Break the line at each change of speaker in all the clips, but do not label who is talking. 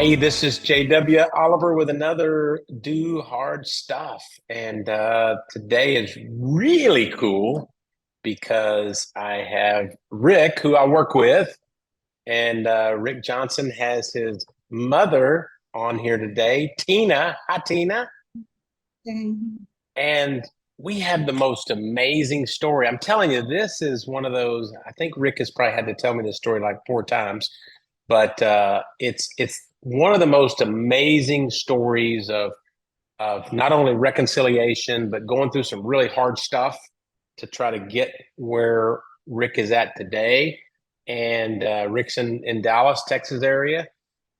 Hey, this is JW Oliver with another Do Hard Stuff. And today is really cool because I have Rick, who I work with, and Rick Johnson has his mother on here today, Tina. Hi, Tina. And we have the most amazing story. I'm telling you, this is one of those. I think Rick has probably had to tell me this story like 4 times, but it's one of the most amazing stories of not only reconciliation but going through some really hard stuff to try to get where Rick is at today. And Rick's in Dallas, Texas area,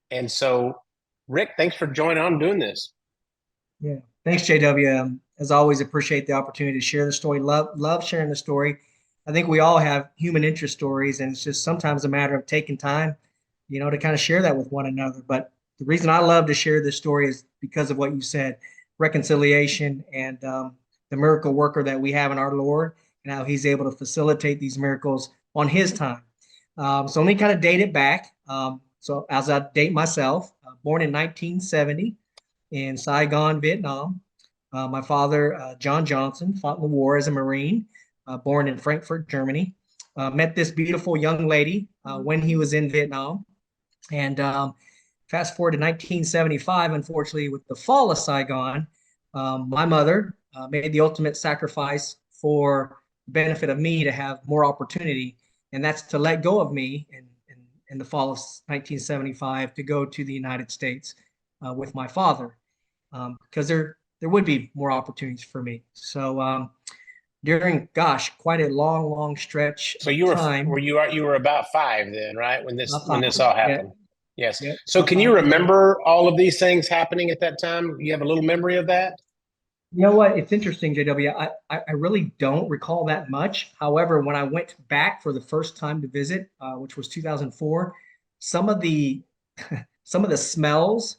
and so Rick, thanks for joining on doing this.
Yeah, thanks, JW. As always, appreciate the opportunity to share the story. Love sharing the story. I think we all have human interest stories, and it's just sometimes a matter of taking time, to kind of share that with one another. But the reason I love to share this story is because of what you said, reconciliation and the miracle worker that we have in our Lord, and how He's able to facilitate these miracles on His time. So let me kind of date it back. So as I date myself, born in 1970 in Saigon, Vietnam. My father, John Johnson, fought in the war as a Marine, born in Frankfurt, Germany. Met this beautiful young lady when he was in Vietnam. And fast forward to 1975, unfortunately, with the fall of Saigon, my mother made the ultimate sacrifice for the benefit of me to have more opportunity. And that's to let go of me in the fall of 1975 to go to the United States with my father, because there would be more opportunities for me. So during, quite a long stretch
So
of
you
time.
you were about 5 then, right? When this
About
when
5.
this all
Yeah,
happened. Yes.
yeah,
So
about
can you
5.
remember all of these things happening at that time? You have a little memory of that?
You know what? It's interesting, JW. I really don't recall that much. However, when I went back for the first time to visit, which was 2004, some of the some of the smells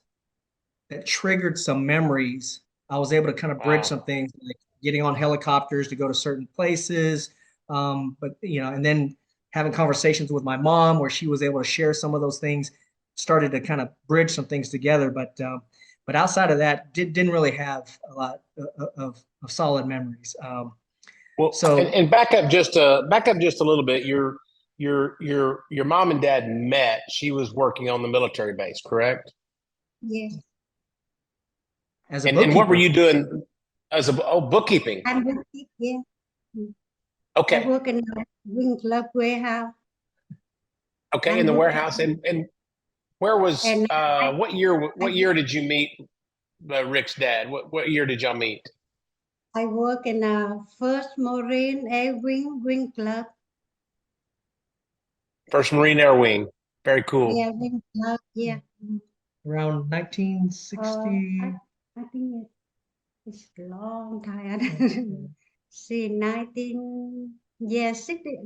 that triggered some memories. I was able to kind of bridge
Wow.
some things, like getting on helicopters to go to certain places. But and then having conversations with my mom where she was able to share some of those things, started to kind of bridge some things together. But outside of that, didn't really have a lot of solid memories.
Well, and,
So
and back up just a little bit. Your mom and dad met. She was working on the military base, correct?
Yes,
as a
And what were
bookkeeper.
you doing as a bookkeeping?
I'm working. Yeah, I
Okay.
work in a Wing Club warehouse.
Okay, in
I'm
the
working,
warehouse. And where was
and I,
what year did you meet Rick's dad? What year did y'all meet?
I work in a First Marine Air Wing Club.
First Marine Air Wing. Very cool.
Yeah, Wing Club. Yeah.
Around
Uh,
1960.
I think it's a long time. See, 19. Yeah, 60.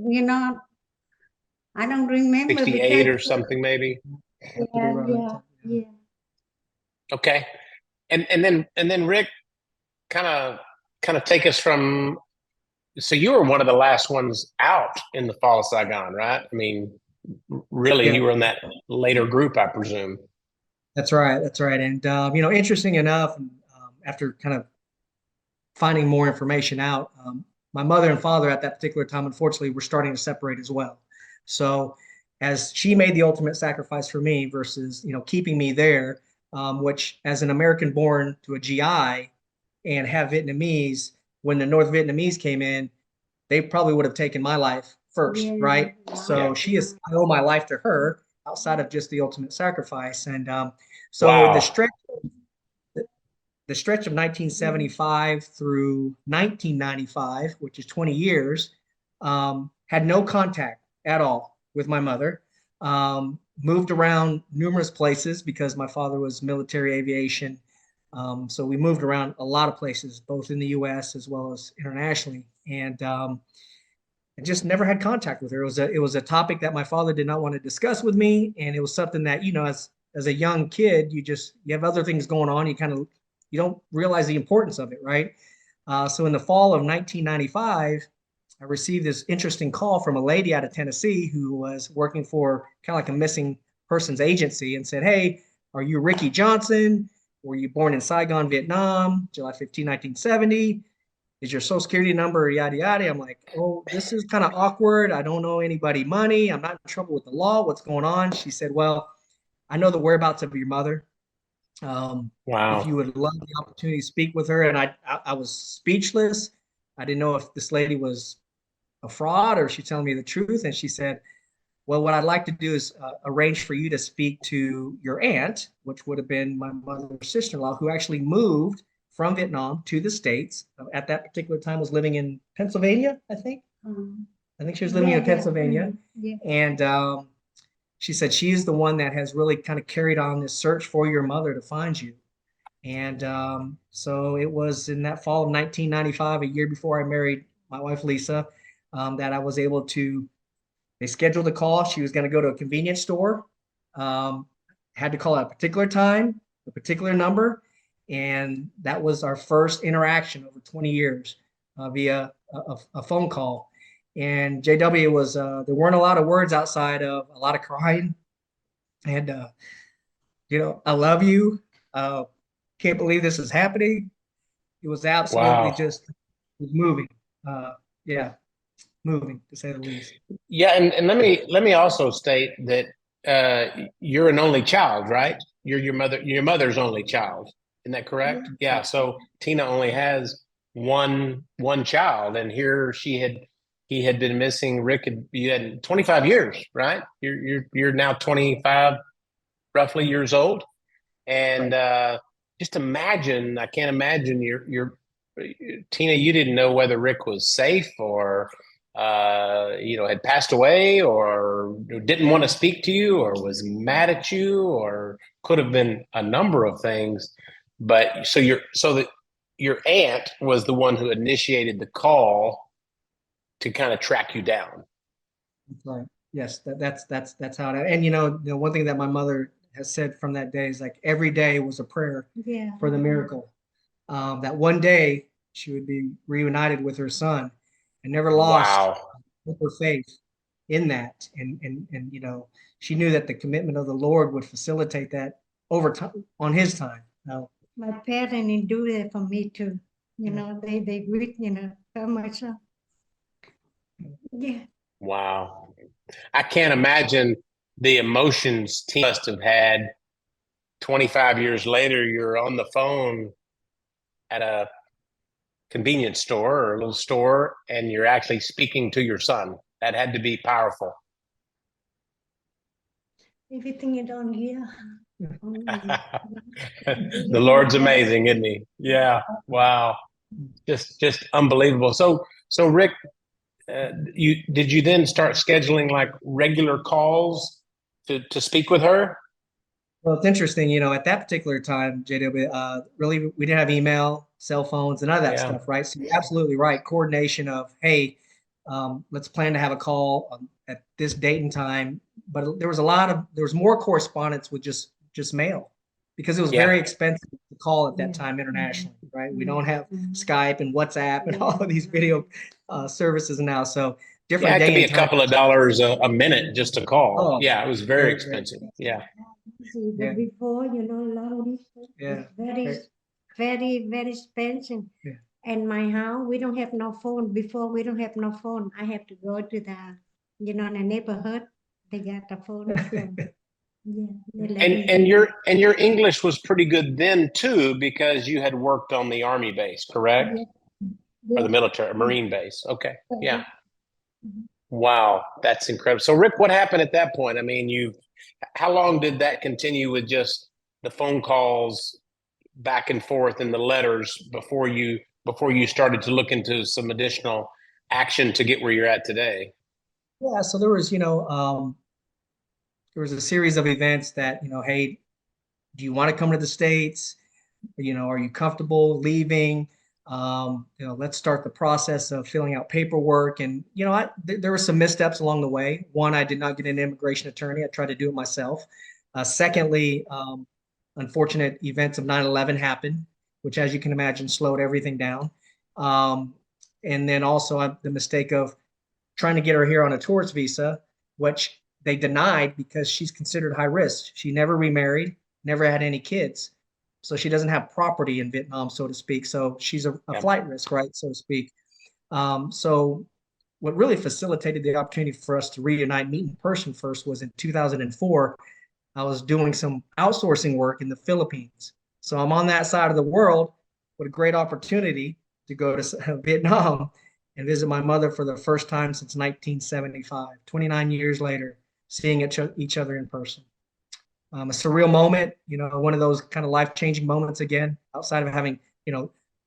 I don't remember
68
because.
or something maybe.
Have to be
Yeah,
around that
yeah,
time. Yeah.
yeah.
Okay. And then Rick kind of take us from, so you were one of the last ones out in the fall of Saigon, right? I mean, really,
Yeah.
you were in that later group, I presume.
That's right. That's right. And interesting enough, after kind of finding more information out, my mother and father at that particular time, unfortunately, were starting to separate as well. So, as she made the ultimate sacrifice for me versus keeping me there, which as an American born to a GI and have Vietnamese, when the North Vietnamese came in, they probably would have taken my life first,
Yeah,
right?
Yeah.
So I owe my life to her outside of just the ultimate sacrifice. And so
Wow.
the stretch of 1975 through 1995, which is 20 years, had no contact at all with my mother. Moved around numerous places because my father was military aviation. So we moved around a lot of places, both in the U.S. as well as internationally. And I just never had contact with her. It was a topic that my father did not want to discuss with me, and it was something that as a young kid, you have other things going on. You don't realize the importance of it, right? So in the fall of 1995, I received this interesting call from a lady out of Tennessee who was working for kind of like a missing persons agency and said, "Hey, are you Ricky Johnson? Were you born in Saigon, Vietnam, July 15, 1970? Is your social security number yada yada? I'm like, oh, this is kind of awkward. I don't know anybody money. I'm not in trouble with the law. What's going on? She said, well, I know the whereabouts of your mother. If you
Wow.
would love the opportunity to speak with her, and I was speechless. I didn't know if this lady was a fraud or she's telling me the truth. And she said, well, what I'd like to do is arrange for you to speak to your aunt, which would have been my mother's sister-in-law, who actually moved from Vietnam to the States. At that particular time was living in Pennsylvania, I think. I think she was living in Pennsylvania.
Yeah.
And she said she's the one that has really kind of carried on this search for your mother to find you. And so it was in that fall of 1995, a year before I married my wife, Lisa, that I was able to, they scheduled a call. She was going to go to a convenience store, had to call at a particular time, a particular number. And that was our first interaction over 20 years via a phone call. And JW was, there weren't a lot of words outside of a lot of crying. And, I love you. Can't believe this is happening. It was absolutely
Wow.
just, it was moving. Yeah, moving to say the least.
Yeah, and let me also state that you're an only child, right? You're your mother's only child. Isn't that correct? Yeah. So Tina only has one child, and here he had been missing. Rick had you had 25 years, right? You're now 25 roughly years old, and just imagine. I can't imagine your Tina. You didn't know whether Rick was safe or had passed away or didn't want to speak to you or was mad at you or could have been a number of things. But so that your aunt was the one who initiated the call to kind of track you down.
Right. Yes, that's how it. And one thing that my mother has said from that day is like every day was a prayer
Yeah.
for the miracle. That one day she would be reunited with her son, and never lost
Wow.
her faith in that. And she knew that the commitment of the Lord would facilitate that over time on His time. Now,
My parents do that for me too. They read, so much. Yeah.
Wow. I can't imagine the emotions Tina must have had 25 years later. You're on the phone at a convenience store or a little store and you're actually speaking to your son. That had to be powerful.
Everything is on here.
The Lord's amazing, isn't he? Yeah. Wow. Just unbelievable. So Rick, did you then start scheduling like regular calls to speak with her?
well, it's interesting, at that particular time, JW, really, we didn't have email, cell phones, and none of that
Yeah.
stuff, right? So you're absolutely right. Coordination of, hey, let's plan to have a call at this date and time. But there was more correspondence with just mail because it was
Yeah.
very expensive to call at that time internationally, right? We don't have Skype and WhatsApp and all of these video services now. So
Yeah,
different
it could
day
be
and
a
time.
couple of dollars a minute just to call.
Oh,
Yeah, it was very
very, very
expensive.
expensive.
Yeah.
See, but
Yeah.
before, long distance,
Yeah.
it's very, very, very expensive.
Yeah.
And my house, we don't have no phone. Before, we don't have no phone. I have to go to the neighborhood. They got a phone. So, yeah, they let me.
And your English was pretty good then too, because you had worked on the army base, correct?
Yeah,
Or the
yeah.
military, Marine base. Okay. Yeah.
Mhm.
Wow, that's incredible. So Rick, what happened at that point? I mean, how long did that continue with just the phone calls back and forth and the letters before you started to look into some additional action to get where you're at today?
Yeah. So there was a series of events that, hey, do you want to come to the States? Are you comfortable leaving? Let's start the process of filling out paperwork. And, there were some missteps along the way. One, I did not get an immigration attorney. I tried to do it myself. Secondly, unfortunate events of 9/11 happened, which, as you can imagine, slowed everything down. And then also the mistake of trying to get her here on a tourist visa, which they denied because she's considered high risk. She never remarried. never had any kids. So she doesn't have property in Vietnam, so to speak. So she's a flight risk, right, so to speak. So what really facilitated the opportunity for us to reunite, meet in person first, was in 2004. I was doing some outsourcing work in the Philippines. So I'm on that side of the world with a great opportunity to go to Vietnam and visit my mother for the first time since 1975, 29 years later, seeing each other in person. A surreal moment, one of those kind of life-changing moments again, outside of having,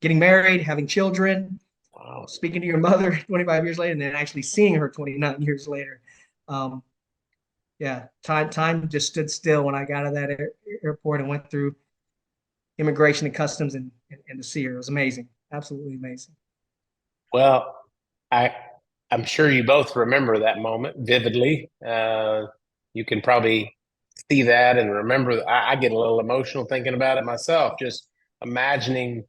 getting married, having children, speaking to your mother 25 years later, and then actually seeing her 29 years later. Yeah, time just stood still when I got out of that airport and went through immigration and customs and to see her. It was amazing, absolutely amazing.
Well, I'm sure you both remember that moment vividly. You can probably see that and remember. I get a little emotional thinking about it myself, just imagining,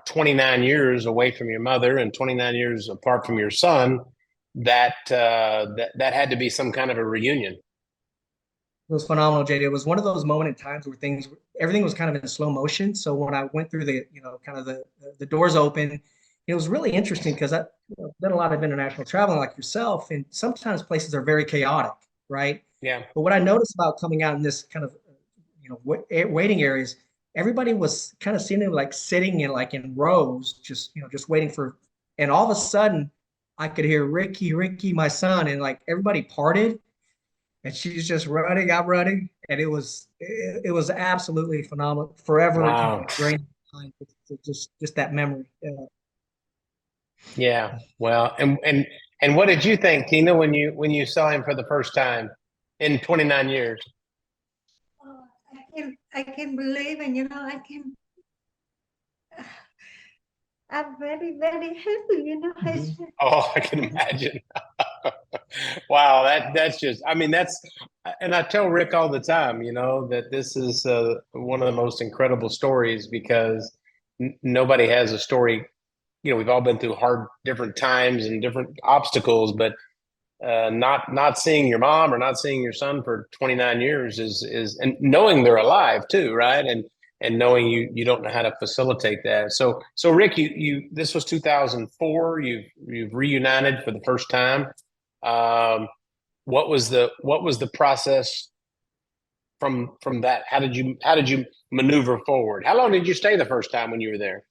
29 years away from your mother and 29 years apart from your son. That had to be some kind of a reunion.
It was phenomenal, JD. It was one of those moment in times where everything was kind of in slow motion. So when I went through kind of the doors open, it was really interesting because I've done a lot of international traveling like yourself, and sometimes places are very chaotic, right?
Yeah.
But what I noticed about coming out in this kind of, waiting areas, everybody was kind of seeming like sitting in rows, just waiting for, and all of a sudden I could hear Ricky, my son, and like everybody parted. And she's just running, I'm running, and it was absolutely phenomenal, forever ingrained in my mind, just that memory.
Yeah. Well, and what did you think, Tina, when you saw him for the first time in 29 years?
Oh, I can believe, and I'm very, very happy,
Oh, I can imagine. Wow, that's just, I mean, and I tell Rick all the time, that this is one of the most incredible stories because nobody has a story. We've all been through hard, different times and different obstacles, but not seeing your mom or not seeing your son for 29 years is and knowing they're alive too, right? And knowing you don't know how to facilitate that. So Rick, you this was 2004. You've reunited for the first time. What was the process from that? How did you maneuver forward? How long did you stay the first time when you were there?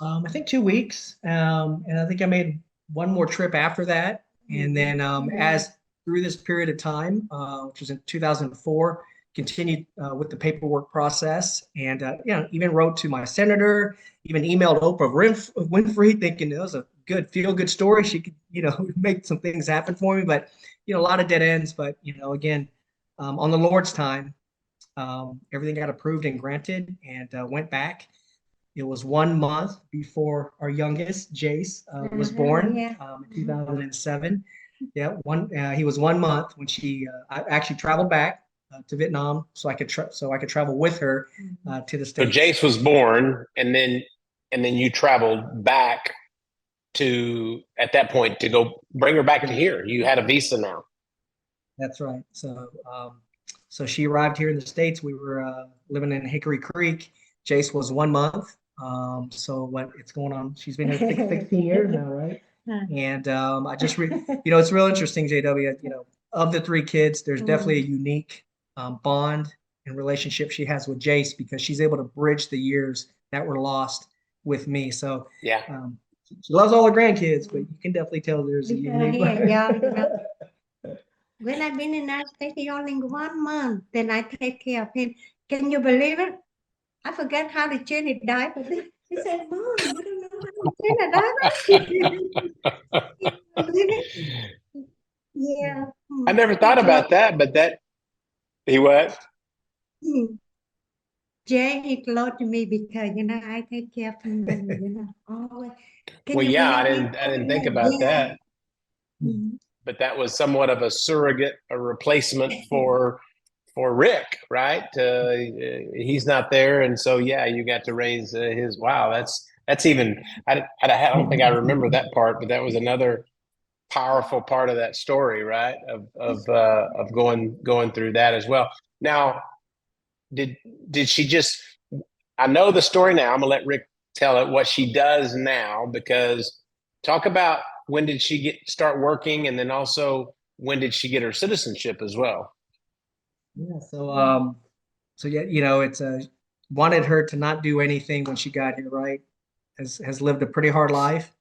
I think 2 weeks, and I think I made one more trip after that. And then as through this period of time, which was in 2004, continued with the paperwork process, and even wrote to my senator, even emailed Oprah Winfrey, thinking it was a good feel-good story. She could make some things happen for me, but a lot of dead ends. But again, on the Lord's time, everything got approved and granted, and went back. It was 1 month before our youngest, Jace, was born in 2007. Yeah, he was 1 month when I actually traveled back to Vietnam so I could travel with her to the States.
So Jace was born, and then you traveled back at that point to go bring her back to here. You had a visa now.
That's right. So she arrived here in the States. We were living in Hickory Creek. Jace was 1 month. So what it's going on, she's been here 16 years now, right? And I just it's real interesting, JW, of the 3 kids, there's definitely a unique bond and relationship she has with Jace because she's able to bridge the years that were lost with me. So
yeah,
she loves all her grandkids, but you can definitely tell there's a unique
When I've been in United States, he only 1 month, then I take care of him. Can you believe it? I forgot how to change a diaper. He said, Mom, you don't know how to change a diaper? Yeah.
I never thought about that, but he what?
Jay, he close to me because, I take care of him, always.
Well, yeah, I didn't think about that. But that was somewhat of a surrogate, a replacement for Rick, right? He's not there, and so yeah, you got to raise his. Wow, that's even. I don't think I remember that part, but that was another powerful part of that story, right? Of going through that as well. Now, did she just? I know the story now. I'm gonna let Rick tell it what she does now, because talk about when did she start working, and then also when did she get her citizenship as well?
Yeah. So yeah, it's wanted her to not do anything when she got here, right? Has lived a pretty hard life.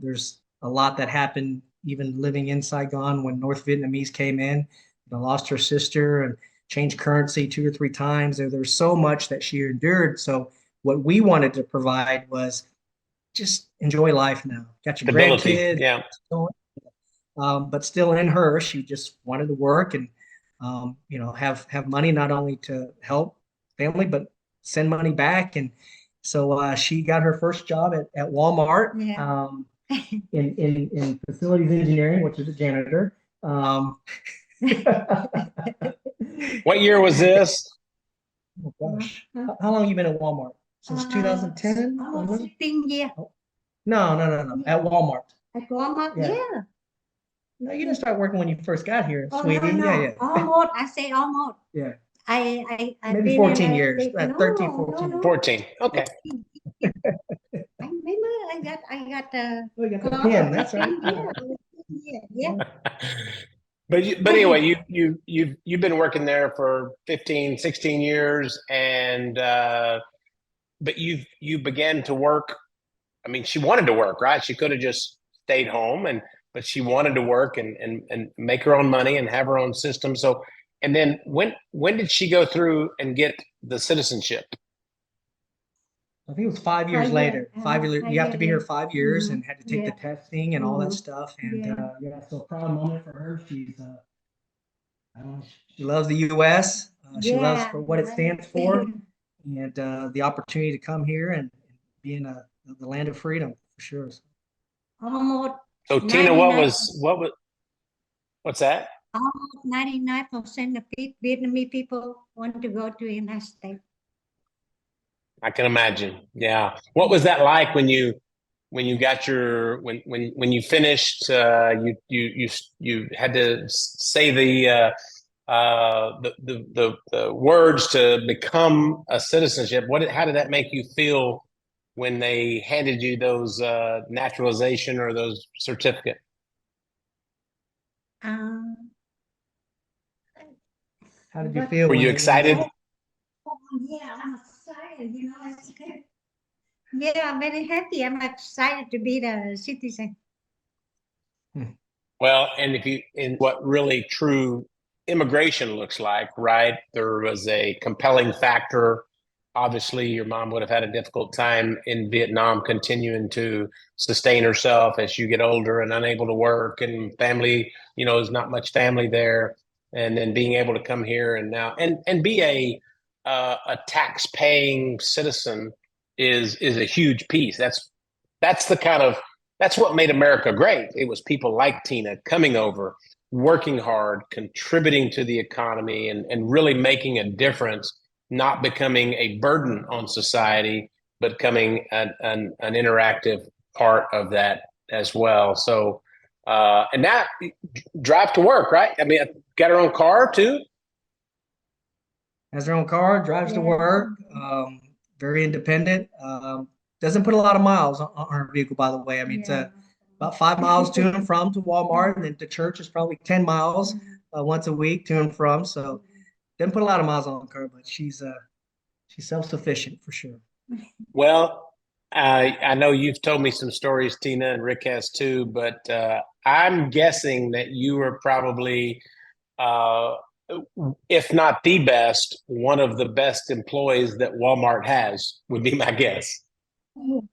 There's a lot that happened even living in Saigon when North Vietnamese came in. Lost her sister and changed currency 2 or 3 times. There's so much that she endured. So what we wanted to provide was just enjoy life now. Got your
Stability,
grandkids,
yeah.
but still in her, she just wanted to work and have money not only to help family but send money back. And so she got her first job at Walmart.
Yeah.
In facilities engineering, which is a janitor.
What year was this?
Oh gosh, how long have you been at Walmart? Since 2010?
Almost 15 years.
No. At Walmart.
At Walmart,
Yeah.
yeah.
No, you didn't start working when you first got here,
Oh,
sweetie.
no.
Yeah.
Almost. I say almost.
Yeah.
I
Maybe 14 years. 13, 14.
No.
14. Okay.
I remember I got
Oh, you got the pin. That's right.
Yeah.
But anyway, you've been working there for 15, 16 years, and but you began to work. I mean, she wanted to work, right? She could have just stayed home, but she wanted to work and make her own money and have her own system. So, and then when did she go through and get the citizenship?
I think it was 5 years later. 5 years. You have to be here 5 years and had to take the testing and all that stuff. And so proud moment for her. She loves the U.S. She loves for what it stands for, and the opportunity to come here and be in the land of freedom for sure.
Almost.
So Tina, what's that?
Almost 99% of Vietnamese people want to go to the United States.
I can imagine. Yeah. What was that like when you got your when you finished? You had to say the words to become a citizenship. How did that make you feel when they handed you those naturalization or those certificate?
How did you feel?
Were you excited?
Yeah, I'm excited. Yeah, I'm very happy. I'm excited to be the citizen.
Well, and in what really true immigration looks like, right? There was a compelling factor. Obviously, your mom would have had a difficult time in Vietnam continuing to sustain herself as you get older and unable to work, and family, there's not much family there. And then being able to come here and now and be a tax-paying citizen is a huge piece. That's what made America great. It was people like Tina coming over, working hard, contributing to the economy, and really making a difference, not becoming a burden on society, but becoming an interactive part of that as well. So, and now drive to work, right? I mean, got her own car too.
Has her own car, drives to work, very independent. Doesn't put a lot of miles on her vehicle, by the way. I mean, it's about 5 miles to and from to Walmart, and then to church is probably 10 miles once a week to and from. So doesn't put a lot of miles on the car, but she's self-sufficient for sure.
Well, I know you've told me some stories, Tina, and Rick has too, but I'm guessing that you are probably if not the best, one of the best employees that Walmart has, would be my guess.
Oh,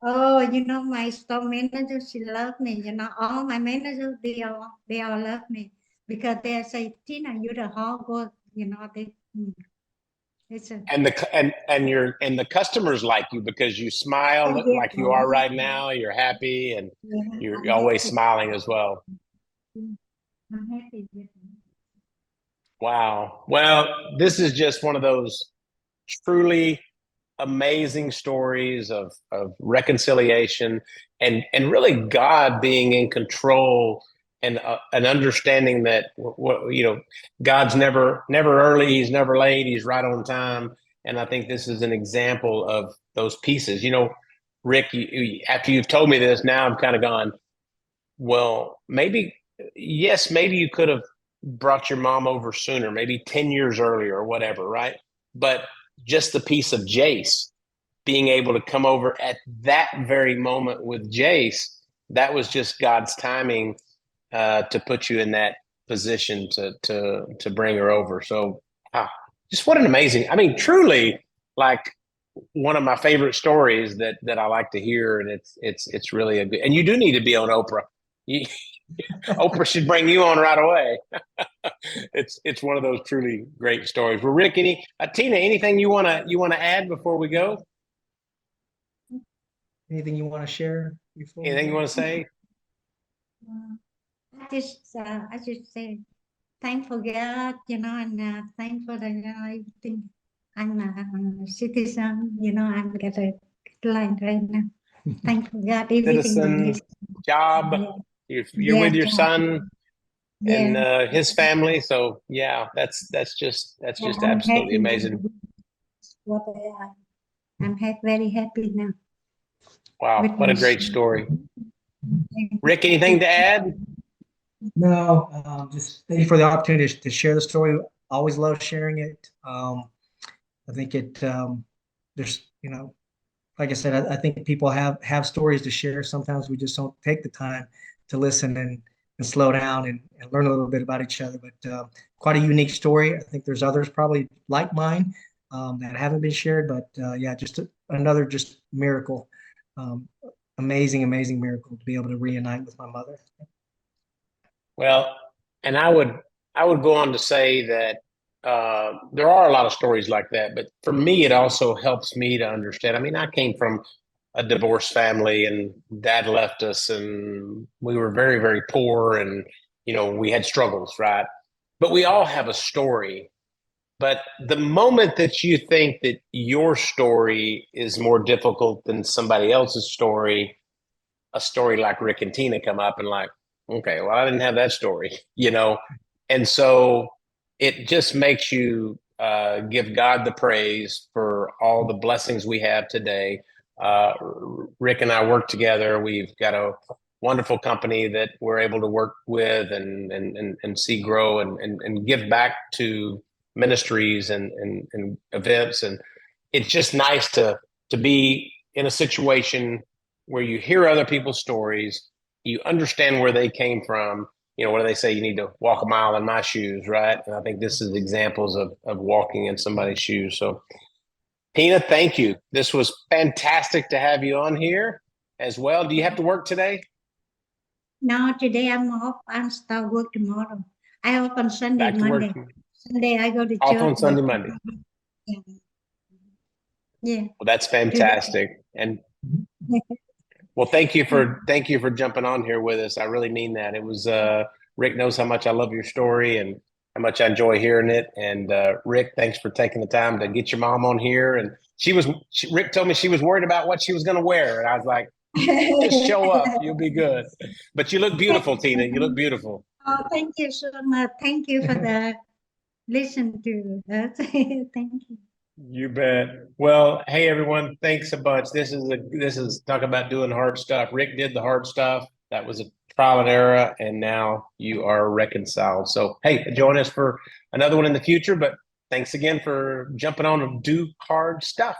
my store manager, she loves me. All my managers, they all love me because they say, Tina, you're the hard work.
And the customers like you because you smile like you are right now. You're happy and you're always smiling as well.
I'm happy.
Wow. Well, this is just one of those truly amazing stories of reconciliation and really God being in control and an understanding that God's never early, he's never late, he's right on time. And I think this is an example of those pieces. Rick, after you've told me this, now I'm kind of gone, well, maybe you could have brought your mom over sooner, maybe 10 years earlier or whatever, right? But just the piece of Jace, being able to come over at that very moment with Jace, that was just God's timing to put you in that position to bring her over. So just what an amazing, I mean, truly, like, one of my favorite stories that I like to hear, and it's really a good. And you do need to be on Oprah. Oprah should bring you on right away. It's one of those truly great stories. Well, Rick, Tina, anything you wanna add before we go?
Anything you want to share before?
Anything you want to say?
I just say thank for God, and thank for the everything. I'm a citizen, I'm got a line right now. Thank for God, everything.
Citizen, job.
Yeah.
You're with your
job.
son and his family. So yeah, that's just
I'm
absolutely
happy.
amazing.
I'm very happy now.
Wow, what a great story. Rick, anything to add?
No, just thank you for the opportunity to share the story. Always love sharing it. I think there's, like I said, I think people have stories to share. Sometimes we just don't take the time to listen and slow down and learn a little bit about each other. But quite a unique story. I think there's others probably like mine that haven't been shared. But yeah, just another miracle. Amazing miracle to be able to reunite with my mother.
Well, and I would go on to say that there are a lot of stories like that, but for me, it also helps me to understand. I mean, I came from a divorced family, and Dad left us, and we were very, very poor, and we had struggles, right? But we all have a story. But the moment that you think that your story is more difficult than somebody else's story, a story like Rick and Tina come up and like, okay, well, I didn't have that story, And so it just makes you give God the praise for all the blessings we have today. Rick and I work together. We've got a wonderful company that we're able to work with and see grow and give back to ministries and events. And it's just nice to be in a situation where you hear other people's stories, you understand where they came from. What do they say? You need to walk a mile in my shoes, right? And I think this is examples of walking in somebody's shoes. So, Tina, thank you. This was fantastic to have you on here as well. Do you have to work today?
No, today I'm off. I'm start work tomorrow. I off on Sunday, Monday. Sunday I go to church.
Off on Sunday, Monday.
Yeah.
Well, that's fantastic. And well, thank you for jumping on here with us. I really mean that. It was Rick knows how much I love your story and how much I enjoy hearing it. And Rick, thanks for taking the time to get your mom on here. And Rick told me she was worried about what she was going to wear, and I was like, just show up, you'll be good. But you look beautiful, Tina. You look beautiful.
Oh, thank you so much. Thank you for the listen to us. Thank you.
You bet. Well, hey everyone, thanks a bunch. This is talk about doing hard stuff. Rick did the hard stuff. That was a trial and error, and now you are reconciled. So hey, join us for another one in the future. But thanks again for jumping on to do hard stuff.